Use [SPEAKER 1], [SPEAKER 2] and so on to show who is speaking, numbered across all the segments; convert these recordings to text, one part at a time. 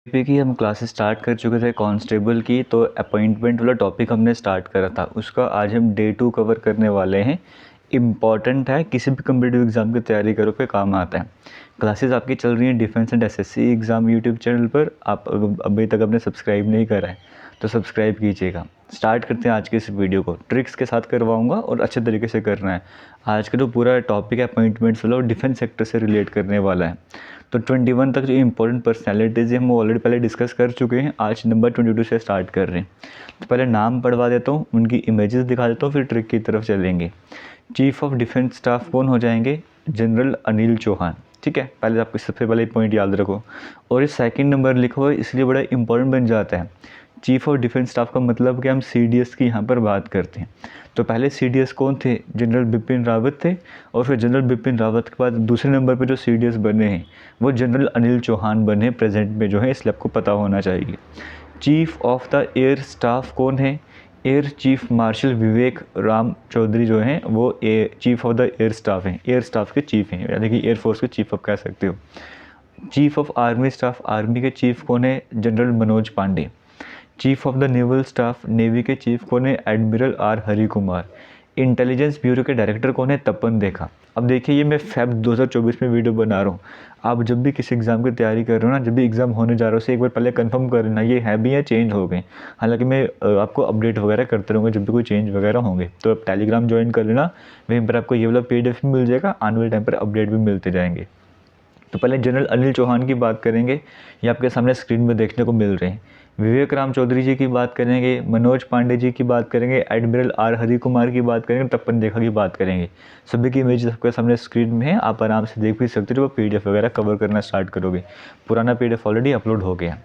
[SPEAKER 1] पे की हम क्लासेस स्टार्ट कर चुके थे कांस्टेबल की, तो अपॉइंटमेंट वाला टॉपिक हमने स्टार्ट करा था। उसका आज हम डे 2 कवर करने वाले हैं। इम्पॉर्टेंट है, किसी भी कम्पिटिटिव एग्ज़ाम की तैयारी करो पे काम आता है। क्लासेस आपकी चल रही हैं defence and SSC exam YouTube channel पर। आप अभी तक आपने सब्सक्राइब नहीं करा है तो सब्सक्राइब कीजिएगा। स्टार्ट करते हैं आज के इस वीडियो को। ट्रिक्स के साथ करवाऊंगा और अच्छे तरीके से करना है। आज का जो पूरा टॉपिक है अपॉइंटमेंट्स वाला, डिफेंस सेक्टर से रिलेट करने वाला है। तो 21 तक जो इंपॉर्टेंट पर्सनैलिटीज़ हैं हम ऑलरेडी पहले डिस्कस कर चुके हैं। आज नंबर 22 से स्टार्ट कर रहे हैं। तो पहले नाम पढ़वा देता हूँ, उनकी इमेजेस दिखा देता हूँ, फिर ट्रिक की तरफ चलेंगे। चीफ ऑफ डिफेंस स्टाफ कौन हो जाएंगे? जनरल अनिल चौहान। ठीक है, पहले आपको सबसे पहले पॉइंट याद रखो। और इस सेकंड नंबर लिखो है, इसलिए बड़ा इंपॉर्टेंट बन जाता है। चीफ ऑफ डिफेंस स्टाफ का मतलब कि हम सीडीएस की यहाँ पर बात करते हैं। तो पहले सीडीएस कौन थे? जनरल बिपिन रावत थे। और फिर जनरल बिपिन रावत के बाद दूसरे नंबर पे जो सीडीएस बने हैं वो जनरल अनिल चौहान बने प्रेजेंट में जो है, इसलिए आपको पता होना चाहिए। Chief of the air staff कौन है? एयर चीफ मार्शल विवेक राम चौधरी जो हैं वो chief of the air staff हैं। एयर स्टाफ के चीफ हैं, यानी कि एयरफोर्स के चीफ आप कह सकते हो। Chief of army staff, army के चीफ कौन है? General Manoj Pandey. Chief of the naval staff, navy के चीफ कौन है? Admiral R Hari Kumar. Intelligence bureau के डायरेक्टर कौन है? तपन देखा। अब देखिए, ये मैं फेब 2024 में वीडियो बना रहा हूँ। आप जब भी किसी एग्ज़ाम की तैयारी कर रहे हो ना, जब भी एग्ज़ाम होने जा रहा हो, उसे एक बार पहले कंफर्म कर लेना ये है भी या चेंज हो गए। हालांकि मैं आपको अपडेट वगैरह करते रहूँगा जब भी कोई चेंज वगैरह होंगे। तो आप टेलीग्राम ज्वाइन कर लेना, वहीं पर आपको ये वाला PDF भी मिल जाएगा, आने वाले टाइम पर अपडेट भी मिलते जाएंगे। तो पहले जनरल अनिल चौहान की बात करेंगे, ये आपके सामने स्क्रीन में देखने को मिल रहे हैं। विवेक राम चौधरी जी की बात करेंगे, मनोज पांडे जी की बात करेंगे, एडमिरल आर हरि कुमार की बात करेंगे, तपन देखा की बात करेंगे। सभी की इमेज आपके सामने स्क्रीन में है, आप आराम से देख भी सकते हो। PDF वगैरह कवर करना स्टार्ट करोगे। पुराना PDF ऑलरेडी अपलोड हो गया।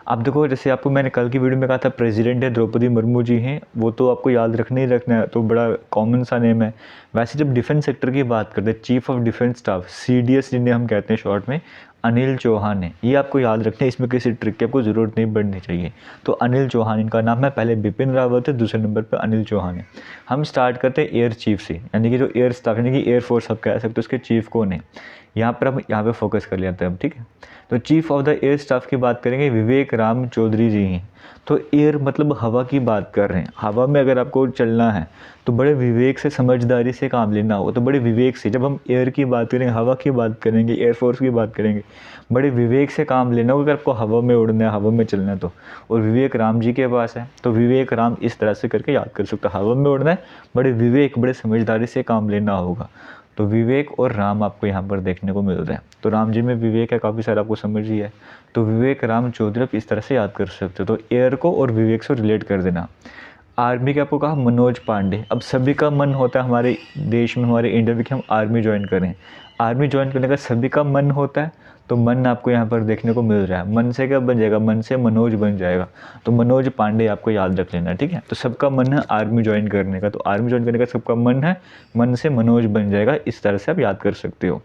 [SPEAKER 1] आप देखो, जैसे आपको मैंने कल की वीडियो में कहा था प्रेसिडेंट है द्रौपदी मुर्मू जी हैं, वो तो आपको याद रखना ही रखना है, तो बड़ा कॉमन सा नेम है। वैसे जब डिफेंस सेक्टर की बात करते हैं, chief of defence staff CDS जिन्हें हम कहते हैं शॉर्ट में, अनिल चौहान है। ये आपको याद रखना है, इसमें किसी ट्रिक की आपको ज़रूरत नहीं पड़नी चाहिए। तो अनिल चौहान इनका नाम है, पहले बिपिन रावत है, दूसरे नंबर पर अनिल चौहान है। हम स्टार्ट करते हैं एयर चीफ से, यानी कि जो एयर स्टाफ यानी कि एयरफोर्स आप कह सकते हो, उसके चीफ कौन है। यहाँ पर हम यहाँ पे फोकस कर लेते हैं अब, ठीक है। तो chief of the air staff की बात करेंगे, विवेक राम चौधरी जी हैं। तो एयर मतलब हवा की बात कर रहे हैं। हवा में अगर आपको चलना है तो बड़े विवेक से, समझदारी से काम लेना होगा। तो बड़े विवेक से, जब हम एयर की बात करेंगे, हवा की बात करेंगे, एयरफोर्स की बात करेंगे, बड़े विवेक से काम लेना होगा अगर आपको हवा में उड़ना है, हवा में चलना है तो। और विवेक राम जी के पास है, तो विवेक राम इस तरह से करके याद कर सकते हो। हवा में उड़ना है, बड़े विवेक, बड़े समझदारी से काम लेना होगा। तो विवेक और राम आपको यहाँ पर देखने को मिल रहा है। तो राम जी में विवेक है, काफ़ी सारा आपको समझ ही है। तो विवेक राम चौधरी आप इस तरह से याद कर सकते हो। तो एयर को और विवेक से रिलेट कर देना। आर्मी के आपको कहा मनोज पांडे। अब सभी का मन होता है हमारे देश में, हमारे इंडिया में, कि हम आर्मी ज्वाइन करें। आर्मी ज्वाइन करने का सभी का मन होता है, तो मन आपको यहाँ पर देखने को मिल रहा है। मन से क्या बन जाएगा? मन से मनोज बन जाएगा। तो मनोज पांडे आपको याद रख लेना, ठीक है। तो सबका मन है आर्मी ज्वाइन करने का, तो आर्मी ज्वाइन करने का सबका मन है, मन से मनोज बन जाएगा। इस तरह से आप याद कर सकते हो।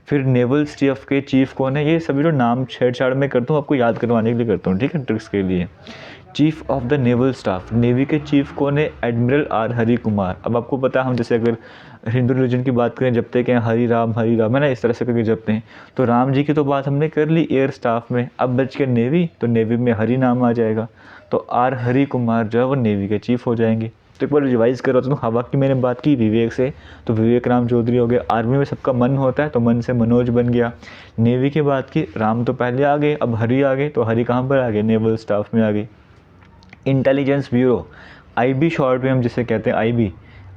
[SPEAKER 1] फिर नेवल स्टाफ के चीफ कौन है? ये सभी जो नाम छेड़छाड़ में करता हूँ आपको याद करवाने के लिए करता हूँ, ठीक है, ट्रिक्स के लिए। Chief of the naval staff, navy के चीफ कौन है? Admiral R Hari Kumar. अब आपको पता है, हम जैसे अगर हिंदू रिलीजन की बात करें, जपते हैं हरि राम है ना, इस तरह से करके जपते हैं। तो राम जी की तो बात हमने कर ली एयर स्टाफ में। अब बच के नेवी, तो नेवी में हरि नाम आ जाएगा। तो आर हरि कुमार जो है वो नेवी के चीफ हो जाएंगे। तो एक बार रिवाइज करो तो हवा की मैंने बात की विवेक से, तो विवेक राम चौधरी हो गया। आर्मी में सबका मन होता है, तो मन से मनोज बन गया। नेवी की बात की, राम तो पहले आ गए, अब हरि आ गए, तो हरि कहाँ पर आ गए? नेवल स्टाफ में आ गए। इंटेलिजेंस ब्यूरो, IB शॉर्ट में हम जिसे कहते हैं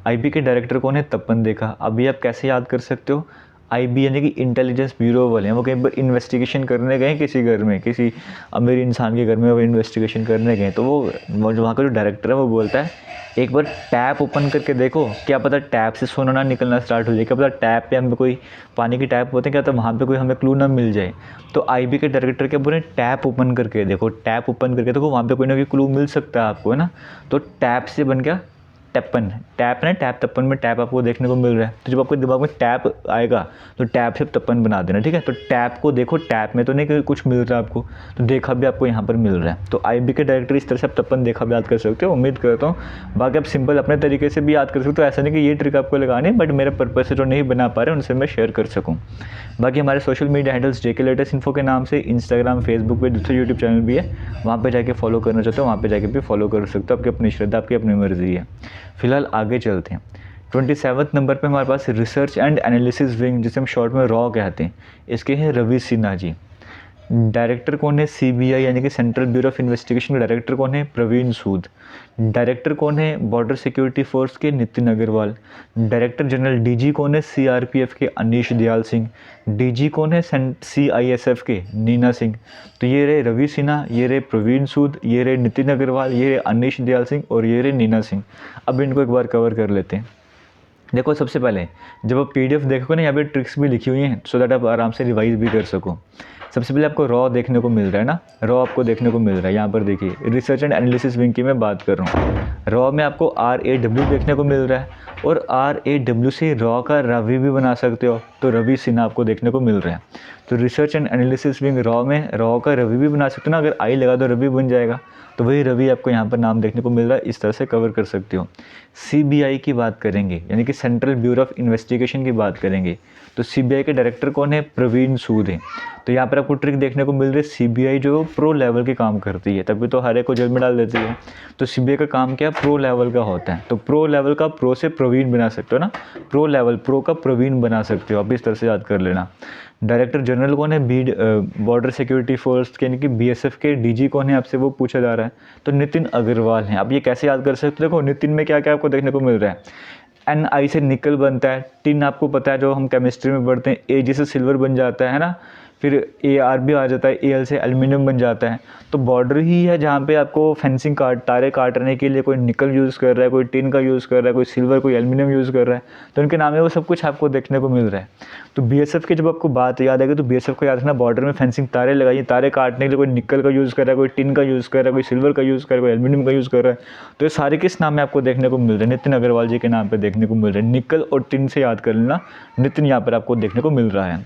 [SPEAKER 1] IB के डायरेक्टर कौन है? तपन देखा। अभी आप कैसे याद कर सकते हो? IB यानी कि इंटेलिजेंस ब्यूरो वाले हैं, वो कहीं पर इन्वेस्टिगेशन करने गए किसी घर में, किसी अमीर इंसान के घर में वो इन्वेस्टिगेशन करने गए। तो वो वहाँ का जो डायरेक्टर है वो बोलता है एक बार टैप ओपन करके देखो, क्या पता टैप से सोना ना निकलना स्टार्ट हो जाए, क्या पता टैप पे हमें कोई पानी की टैप होते हैं, क्या तो वहाँ पे कोई हमें क्लू ना मिल जाए। तो IB के डायरेक्टर क्या बोले? टैप ओपन करके देखो, टैप ओपन करके देखो, वहाँ पे कोई ना कोई क्लू मिल सकता है आपको, है ना। तो टैप से बन गया टैपन, टैप ना, टैप तपन में टैप आपको देखने को मिल रहा है। तो जब आपके दिमाग में टैप आएगा तो टैप से तपन बना देना, ठीक है। तो टैप को देखो, टैप में तो नहीं कि कुछ मिल रहा है आपको, तो देखा भी आपको यहाँ पर मिल रहा है। तो IB के डायरेक्टर इस तरह से आप तपन देखा भी याद कर सकते हो। उम्मीद करता हूँ बाकी आप सिंपल अपने तरीके से भी याद कर सकते हो। ऐसा नहीं कि ये ट्रिक आपको लगानी, बट मेरे पर्पज से जो नहीं बना पा रहे उनसे मैं शेयर कर सकूँ। बाकी हमारे social media handles JK latest info के नाम से इंस्टाग्राम, फेसबुक पे, दूसरे यूट्यूब चैनल भी है, वहाँ पे जाके फॉलो करना चाहते हो वहाँ पे जाके भी फॉलो कर सकते हो। आपकी अपनी श्रद्धा, आपकी अपनी मर्जी है। फिलहाल आगे चलते हैं। 27 नंबर पे हमारे पास रिसर्च एंड एनालिसिस विंग, जिसे हम शॉर्ट में रॉ कहते हैं, इसके हैं रवि सिन्हा जी। डायरेक्टर कौन है? CBI यानी कि सेंट्रल ब्यूरो ऑफ इन्वेस्टिगेशन के डायरेक्टर कौन है? प्रवीण सूद। डायरेक्टर कौन है? बॉर्डर सिक्योरिटी फोर्स के Nitin Agarwal. Director general DG कौन है? CRPF के अनीश दयाल सिंह। DG कौन है? CISF के नीना सिंह। तो ये रहे रवि सिन्हा, ये रहे प्रवीण सूद, ये रहे नितिन अग्रवाल, ये रहे अनीश दयाल सिंह और ये रहे नीना सिंह। अब इनको एक बार कवर कर लेते हैं। देखो, सबसे पहले जब आप PDF देखोगे ना, यहाँ पे ट्रिक्स भी लिखी हुई हैं सो दैट आप आराम से रिवाइज भी कर सको। सबसे पहले आपको रॉ देखने को मिल रहा है ना, रॉ आपको देखने को मिल रहा है। यहाँ पर देखिए, रिसर्च एंड एनालिसिस विंग की मैं बात कर रहा हूँ। रॉ में आपको RAW देखने को मिल रहा है और RAW से रॉ का रवि भी बना सकते हो, तो रवि सिन्हा आपको देखने को मिल रहा है। तो research and analysis wing raw में रॉ का रवि भी बना सकते हो ना, अगर I लगा दो रवि बन जाएगा, तो वही रवि आपको यहाँ पर नाम देखने को मिल रहा है। इस तरह से कवर कर सकते हो। CBI की बात करेंगे यानी कि सेंट्रल ब्यूरो ऑफ इन्वेस्टिगेशन की बात करेंगे, तो CBI के डायरेक्टर कौन है? प्रवीण सूद है। तो यहाँ पर आपको ट्रिक देखने को मिल रही है, CBI जो प्रो लेवल के काम करती है, तभी तो हर एक को जेल में डाल देती है। तो CBI का काम क्या? प्रो लेवल का होता है। तो प्रो लेवल का प्रो से प्रवीण बना सकते हो ना, प्रो लेवल प्रो का प्रवीण बना सकते हो आप, इस तरह से याद कर लेना। डायरेक्टर जनरल कौन है? बॉर्डर सिक्योरिटी फोर्स के यानी कि BSF के DG कौन है? आपसे वो पूछा जा रहा है, तो नितिन अग्रवाल हैं। आप ये कैसे याद कर सकते हो? देखो, नितिन में क्या क्या आपको देखने को मिल रहा है। NI से निकल बनता है, टिन आपको पता है जो हम केमिस्ट्री में पढ़ते हैं, AG से सिल्वर बन जाता है ना, फिर AR भी आ जाता है, AL से एल्युमिनियम बन जाता है। तो बॉर्डर ही है जहाँ पे आपको फेंसिंग तारे काटने के लिए कोई निकल यूज़ कर रहा है, कोई टिन का यूज़ कर रहा है, कोई सिल्वर, कोई एल्युमिनियम यूज़ कर रहा है, तो उनके नाम में वो सब कुछ आपको देखने को मिल रहा है। तो BSF की जब आपको बात याद आएगी तो BSF को याद रखना, बॉर्डर में फेंसिंग तारे लगाइए, तारे काटने के लिए कोई निकल का यूज़ कर रहा है, कोई टिन का यूज़ कर रहा है, कोई सिल्वर का यूज़ कर रहा है, कोई एल्युमिनियम का यूज़ कर रहा है। तो ये सारे किस नाम में आपको देखने को मिल रहे हैं? नितिन अग्रवाल जी के नाम पर देखने को मिल रहे हैं। निकल और टिन से याद कर लेना, नितिन यहाँ पर आपको देखने को मिल रहा है।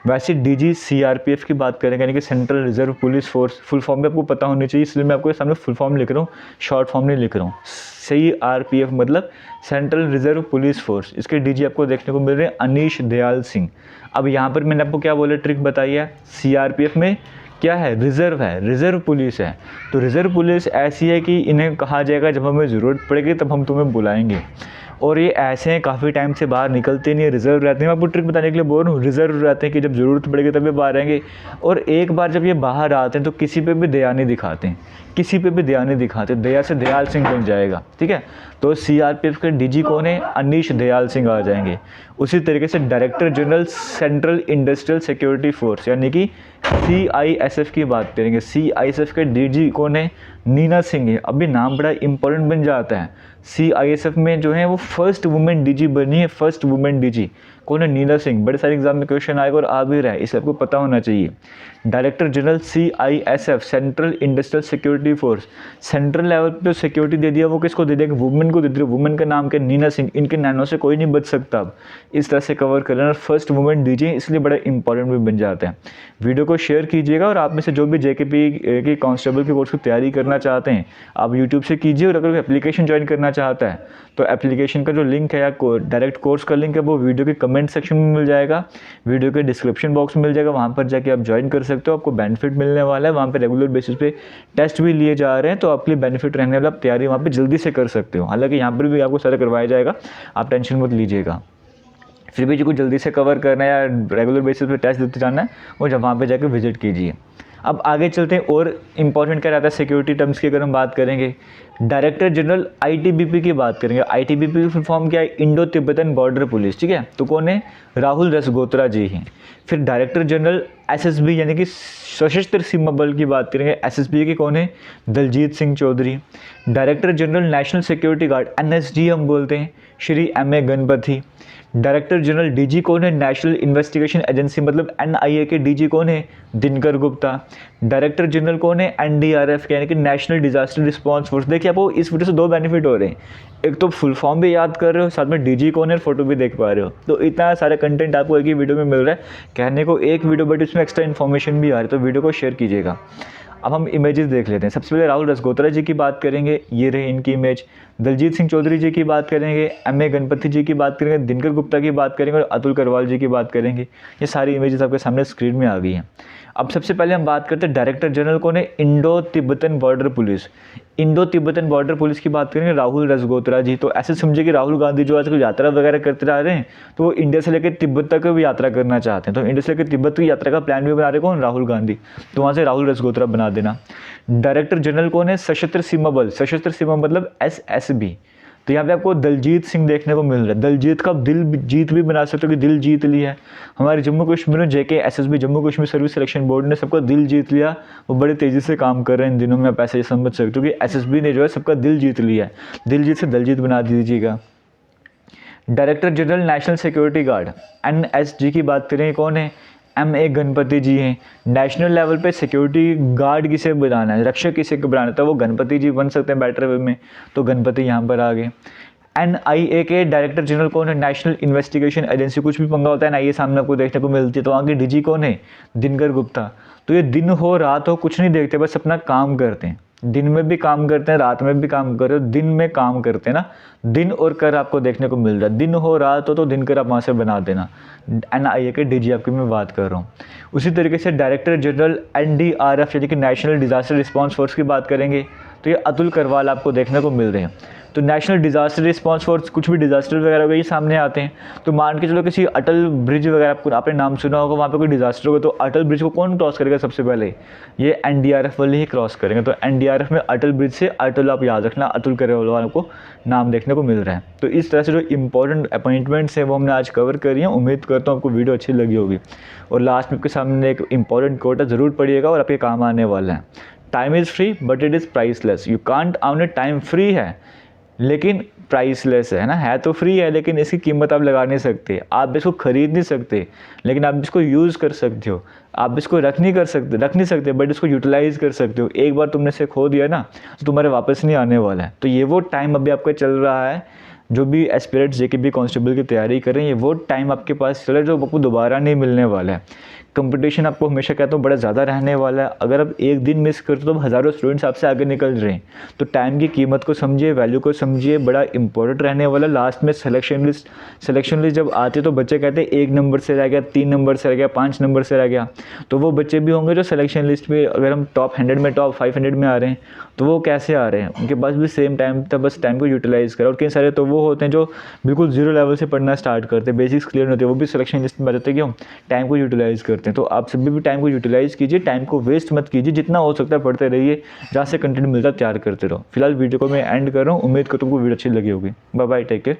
[SPEAKER 1] वैसे DG CRPF की बात करेंगे यानी कि central reserve police force, full form भी आपको पता होनी चाहिए, इसलिए मैं आपको सामने फुल फॉर्म लिख रहा हूँ, शॉर्ट फॉर्म नहीं लिख रहा हूँ। CRPF मतलब सेंट्रल रिजर्व पुलिस फोर्स, इसके DG आपको देखने को मिल रहे हैं अनीश दयाल सिंह। अब यहाँ पर मैंने आपको क्या बोला, ट्रिक बताई है। CRPF में क्या है? रिजर्व है, रिजर्व पुलिस है। तो रिजर्व पुलिस ऐसी है कि इन्हें कहा जाएगा जब हमें ज़रूरत पड़ेगी तब हम तुम्हें बुलाएंगे, और ये ऐसे हैं काफ़ी टाइम से बाहर निकलते नहीं है, रिजर्व रहते हैं। मैं आपको ट्रिक बताने के लिए बोल रहा हूँ, रिजर्व रहते हैं कि जब ज़रूरत पड़ेगी तब ये बाहर आएंगे। और एक बार जब ये बाहर आते हैं तो किसी पे भी दया नहीं दिखाते हैं, किसी पे भी दया नहीं दिखाते, दया से दयाल सिंह बन जाएगा, ठीक है। तो CRPF के DG कौन है? अनीश दयाल सिंह आ जाएंगे। उसी तरीके से director general central industrial security force यानी कि CISF की बात करेंगे, CISF के DG कौन है? नीना सिंह है। अभी नाम बड़ा इंपॉर्टेंट बन जाता है। CISF में जो है वो फर्स्ट वुमेन DG बनी है, फर्स्ट वुमेन DG कौन है? नीना सिंह। बड़े सारे एग्जाम में क्वेश्चन आएगा और आ भी रहा है, इसलिए आपको पता होना चाहिए। Director general CISF central industrial security force, central level पे सिक्योरिटी दे दिया, वो किसको दे दिया? वुमेन को दे दिया। वुमेन का नाम क्या? नीना सिंह। इनके नैनो से कोई नहीं बच सकता। अब इस तरह से कवर कर लेना, फर्स्ट वुमेन DG, इसलिए बड़ा इंपॉर्टेंट भी बन जाता है। वीडियो को शेयर कीजिएगा और आप में से जो भी JKP की कांस्टेबल के कोर्स की तैयारी करना चाहते हैं आप यूट्यूब से कीजिए, और अगर एप्लीकेशन ज्वाइन करना चाहता है तो एप्लीकेशन का जो लिंक है या डायरेक्ट कोर्स का लिंक है वो वीडियो के कमेंट सेक्शन में मिल जाएगा, वीडियो के डिस्क्रिप्शन बॉक्स में मिल जाएगा, वहाँ पर जाके आप ज्वाइन कर सकते हो। आपको बेनिफिट मिलने वाला है, वहाँ पर रेगुलर बेसिस पे टेस्ट भी लिए जा रहे हैं, तो आपके लिए बेनिफिट रहने वाला, आप तैयारी वहाँ पर जल्दी से कर सकते हो। हालांकि यहाँ पर भी आपको सारा करवाया जाएगा, आप टेंशन मत लीजिएगा। फिर भी जो कुछ जल्दी से कवर करना है या रेगुलर बेसिस पे टेस्ट देते जाना है, वो जब वहाँ पे जाकर विजिट कीजिए। अब आगे चलते हैं, और इंपॉर्टेंट क्या रहता है सिक्योरिटी टर्म्स की अगर हम बात करेंगे, डायरेक्टर जनरल ITBP की बात करेंगे। ITBP की फुल फॉर्म क्या है? इंडो तिब्बतन बॉर्डर पुलिस, ठीक है। तो कौन है? राहुल रसगोत्रा जी हैं। फिर डायरेक्टर जनरल SSB यानी कि सशस्त्र सीमा बल की बात करेंगे, SSB के कौन है? Daljeet Singh Chaudhary. Director general national security guard NSG हम बोलते हैं, Shri MA Ganapathy. Director general DG कौन है? नेशनल इन्वेस्टिगेशन एजेंसी मतलब एनआईए के डीजी कौन है? दिनकर गुप्ता। डायरेक्टर जनरल कौन है? एनडीआरएफ के यानी कि नेशनल डिजास्टर रिस्पांस फोर्स। देखिए आपको इस वीडियो से दो बेनिफिट हो रहे हैं, एक तो फुल फॉर्म भी याद कर रहे हो, साथ में डीजी कौन है फोटो भी देख पा रहे हो। तो इतना सारा कंटेंट आपको एक ही वीडियो में मिल रहा है, कहने को एक वीडियो बट इसमें एक्स्ट्रा इन्फॉर्मेशन भी आ रही है, तो वीडियो को शेयर कीजिएगा। अब हम इमेजेस देख लेते हैं। सबसे पहले राहुल रसगोत्रा जी की बात करेंगे, ये रहे इनकी इमेज। दलजीत सिंह चौधरी जी की बात करेंगे, एम.ए. गणपति जी की बात करेंगे, दिनकर गुप्ता की बात करेंगे और अतुल करवाल जी की बात करेंगे। ये सारी इमेजेस आपके सामने स्क्रीन में आ गई हैं। अब सबसे पहले हम बात करते हैं डायरेक्टर जनरल कौन है? Indo Tibetan border police. Indo Tibetan border police की बात करेंगे राहुल रसगोत्रा जी। तो ऐसे समझिए कि राहुल गांधी जो आजकल यात्रा वगैरह करते रह रहे हैं, तो वो इंडिया से लेकर तिब्बत तक भी यात्रा करना चाहते हैं। तो इंडिया से लेकर तिब्बत की यात्रा का प्लान भी बना रहे कौन? राहुल गांधी। तो वहाँ से राहुल रसगोत्रा बना देना। डायरेक्टर जनरल कौन है? सशस्त्र सीमा बल। सशस्त्र सीमा मतलब एसएसबी। तो यहाँ पे आपको दलजीत सिंह देखने को मिल रहा है। दलजीत का दिल जीत भी बना सकते हो कि दिल जीत लिया है। हमारे जम्मू कश्मीर में जेके SSB Jammu Kashmir service selection board ने सबका दिल जीत लिया। वो बड़े तेज़ी से काम कर रहे हैं इन दिनों में, आप ऐसे समझ सकते हो कि एसएसबी ने जो है सबका दिल जीत लिया है। दिलजीत से दलजीत बना दीजिएगा। Director general national security guard NSG की बात करें, कौन है? एम.ए. गणपति जी हैं। नेशनल लेवल पे सिक्योरिटी गार्ड किसे बनाना है, रक्षक किसे को बनाना है, तो वो गणपति जी बन सकते हैं बेटर वे में, तो गणपति यहाँ पर आ गए। एनआईए के डायरेक्टर जनरल कौन है? National investigation agency. कुछ भी पंगा होता है एनआईए सामने आपको देखने को मिलती है, तो वहाँ के डीजी कौन है? दिनकर गुप्ता। तो ये दिन हो रात हो कुछ नहीं देखते, बस अपना काम करते हैं। दिन में भी काम करते हैं, रात में भी काम कर रहे हो, दिन में काम करते हैं ना, दिन और कर आपको देखने को मिल रहा है। दिन हो रात हो तो दिनकर आप वहाँ से बना देना। एनआईए के डीजी आपकी मैं बात कर रहा हूँ। उसी तरीके से डायरेक्टर जनरल एनडीआरएफ यानी कि नेशनल डिजास्टर रिस्पांस फोर्स की बात करेंगे, तो ये अतुल करवाल आपको देखने को मिल रहे हैं। तो नेशनल डिजास्टर रिस्पांस फोर्स, कुछ भी डिजास्टर वगैरह होगा ये सामने आते हैं। तो मान के चलो किसी अटल ब्रिज वगैरह आपने नाम सुना होगा, वहाँ पे कोई डिजास्टर होगा, तो अटल ब्रिज को कौन क्रॉस करेगा सबसे पहले? ये एनडीआरएफ वाले ही क्रॉस करेंगे। तो एनडीआरएफ में अटल ब्रिज से अटल आप याद रखना, अतुल करवाल को नाम देखने को मिल रहा है। तो इस तरह से जो इंपॉर्टेंट अपॉइंटमेंट्स हैं वो हमने आज कवर करी हैं। उम्मीद करता हूँ आपको वीडियो अच्छी लगी होगी। और लास्ट में आपके सामने एक इंपॉर्टेंट कोट है, ज़रूर पढ़िएगा और आपके काम आने वाला है। Time is free but it is priceless. You can't earn it. Time free है लेकिन प्राइसलेस है ना, है तो फ्री है लेकिन इसकी कीमत आप लगा नहीं सकते, आप इसको खरीद नहीं सकते, लेकिन आप इसको यूज़ कर सकते हो। आप इसको रख नहीं सकते बट इसको यूटिलाइज़ कर सकते हो। एक बार तुमने इसे खो दिया ना तो तुम्हारे वापस नहीं आने वाला है। तो ये वो टाइम अभी आपका चल रहा है, जो भी एस्पिरेंट्स जेकेपी कांस्टेबल की तैयारी कर रहे हैं, ये वो टाइम आपके पास चल रहा है जो आपको दोबारा नहीं मिलने वाला है। कंपटीशन आपको हमेशा कहता हूँ बड़ा ज़्यादा रहने वाला है। अगर आप एक दिन मिस करते हो तो हज़ारों स्टूडेंट्स आपसे आगे निकल रहे हैं। तो टाइम की कीमत को समझिए, वैल्यू को समझिए, बड़ा इंपॉर्टेंट रहने वाला। लास्ट में सिलेक्शन लिस्ट जब आती है तो बच्चे कहते हैं 1 नंबर से रह गया, 3 नंबर से रह गया, 5 नंबर से रह गया। तो वो बच्चे भी होंगे जो सिलेक्शन लिस्ट में, अगर हम टॉप 100 में, टॉप 500 में आ रहे हैं, तो वो कैसे आ रहे हैं? उनके पास भी सेम टाइम था, बस टाइम को यूटिलाइज़ करा। और कई सारे तो वो होते हैं जो बिल्कुल जीरो लेवल से पढ़ना स्टार्ट करते हैं, बेसिक्स क्लियर होते हैं, वो भी सिलेक्शन लिस्ट में आ जाते हैं, क्यों? टाइम को यूटिलाइज़ करते हैं। तो आप सभी भी टाइम को यूटिलाइज़ कीजिए, टाइम को वेस्ट मत कीजिए, जितना हो सकता है पढ़ते रहिए, जहाँ से कंटेंट मिलता है तैयार करते रहो। फिलहाल वीडियो को मैं एंड कर रहा हूँ। उम्मीद करता हूँ तुमको वीडियो अच्छी लगी होगी। Bye bye, take care.